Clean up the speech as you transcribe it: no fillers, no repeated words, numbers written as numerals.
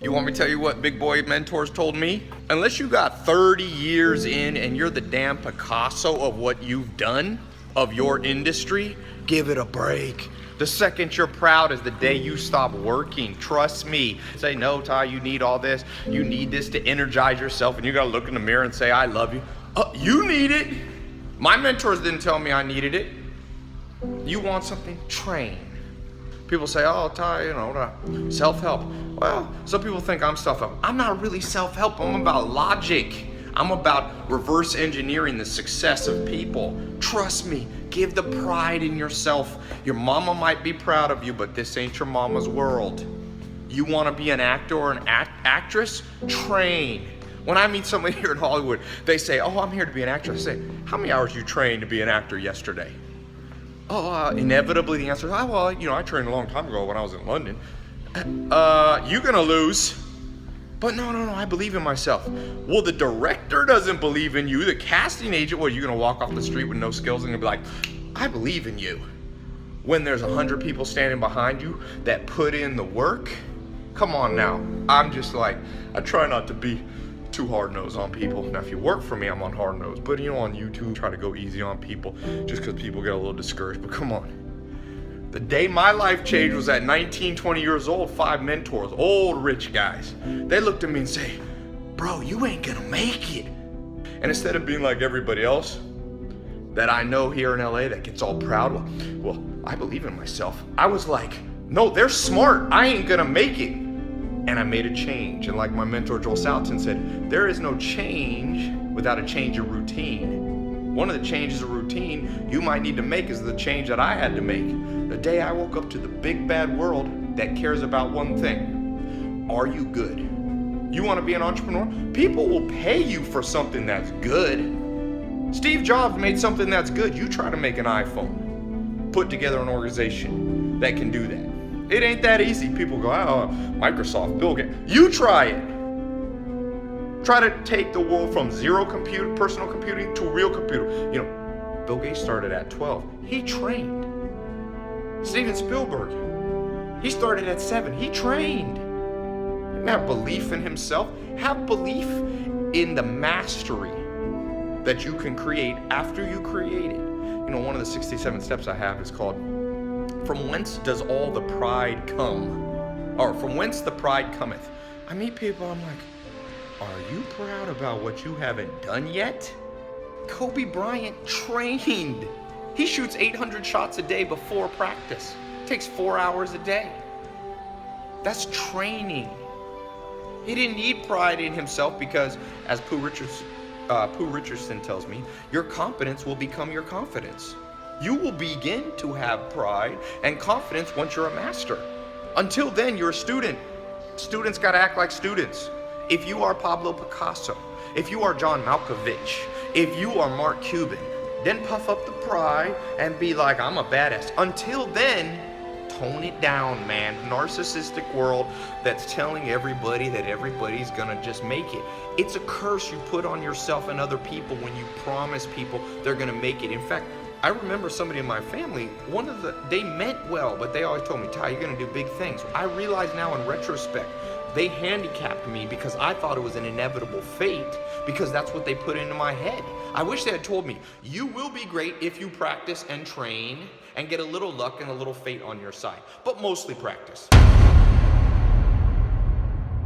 You want me to tell you what big boy mentors told me? Unless you got 30 years in and you're the damn Picasso of what you've done, of your industry, give it a break. The second you're proud is the day you stop working. Trust me. Say, no, Ty, you need all this. You need this to energize yourself, and you gotta look in the mirror and say, I love you. You need it. My mentors didn't tell me I needed it. You want something? Train. People say, oh, Ty, self-help. Well, some people think I'm self-help. I'm not really self-help. I'm about logic. I'm about reverse engineering the success of people. Trust me, give the pride in yourself. Your mama might be proud of you, but this ain't your mama's world. You want to be an actor or an actress? Train. When I meet somebody here in Hollywood, they say, oh, I'm here to be an actress. I say, how many hours you trained to be an actor yesterday? Inevitably the answer is, I trained a long time ago when I was in London. You're gonna lose. But no, I believe in myself. Well, the director doesn't believe in you. The casting agent, you're gonna walk off the street with no skills and gonna be like, I believe in you. When there's 100 people standing behind you that put in the work, come on now. I'm just like, I try not to be too hard-nosed on people. Now, if you work for me, I'm on hard-nosed. But on YouTube, try to go easy on people just because people get a little discouraged. But come on. The day my life changed was at 19, 20 years old, 5 mentors, old rich guys. They looked at me and say, bro, you ain't gonna make it. And instead of being like everybody else that I know here in LA that gets all proud, well, I believe in myself. I was like, no, they're smart. I ain't gonna make it. And I made a change. And like my mentor, Joel Salatin said, there is no change without a change of routine. One of the changes of routine you might need to make is the change that I had to make. The day I woke up to the big bad world that cares about one thing. Are you good? You want to be an entrepreneur? People will pay you for something that's good. Steve Jobs made something that's good. You try to make an iPhone. Put together an organization that can do that. It ain't that easy. People go, Microsoft, Bill Gates. You try it. Try to take the world from zero personal computing to real computer. Bill Gates started at 12. He trained. Steven Spielberg, he started at 7. He trained. Didn't have belief in himself. Have belief in the mastery that you can create after you create it. One of the 67 steps I have is called, from whence does all the pride come? Or from whence the pride cometh? I meet people, I'm like, are you proud about what you haven't done yet? Kobe Bryant trained. He shoots 800 shots a day before practice. Takes 4 hours a day. That's training. He didn't need pride in himself because, as Pooh Richardson tells me, your competence will become your confidence. You will begin to have pride and confidence once you're a master. Until then, you're a student. Students gotta act like students. If you are Pablo Picasso, if you are John Malkovich, if you are Mark Cuban, then puff up the pride and be like, I'm a badass. Until then, tone it down, man. Narcissistic world that's telling everybody that everybody's gonna just make it. It's a curse you put on yourself and other people when you promise people they're gonna make it. In fact, I remember somebody in my family, they meant well, but they always told me, Ty, you're gonna do big things. I realize now in retrospect, they handicapped me because I thought it was an inevitable fate because that's what they put into my head. I wish they had told me, you will be great if you practice and train and get a little luck and a little fate on your side, but mostly practice.